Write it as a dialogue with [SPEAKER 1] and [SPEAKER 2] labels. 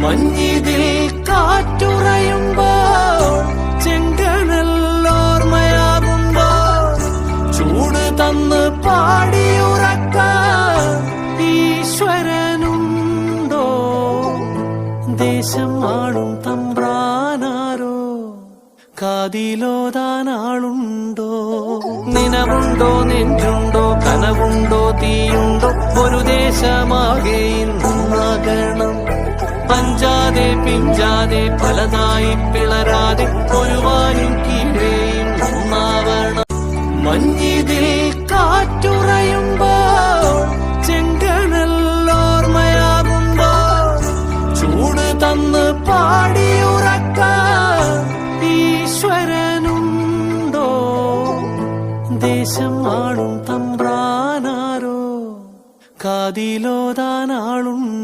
[SPEAKER 1] മഞ്ഞിതിൽ കാറ്റുറയുമ്പോൾ ചെങ്കനല്ലോർമ്മയാകുമ്പോൾ ചൂട് തന്ന് പാടിയുറക്കാൻ ഈശ്വരനുണ്ടോ? ദേശം ആളും തമ്പ്രാനാരോ കാതിലോതാനാളുണ്ടോ? നിനവുണ്ടോ, നെഞ്ചുണ്ടോ, കനവുണ്ടോ, തീയുണ്ടോ? ഒരു ദേശമാകെ ഇന്നാകണം. അഞ്ചാതെ പിഞ്ചാതെ പലതായി പിളരാതെ ഒരുവാനും കീഴേയും ഒന്നാവണം. മഞ്ഞിതിൽ കാറ്റുറയുമ്പോൾ ചെങ്കനല്ലോർമ്മയാകുമ്പോൾ ചൂട് തന്ന് പാടിയുറക്കാൻ ഈശ്വരനുണ്ടോ? ദേശം ആളും തമ്പ്രാനാരോ കാതിലോതാനാളുണ്ടോ?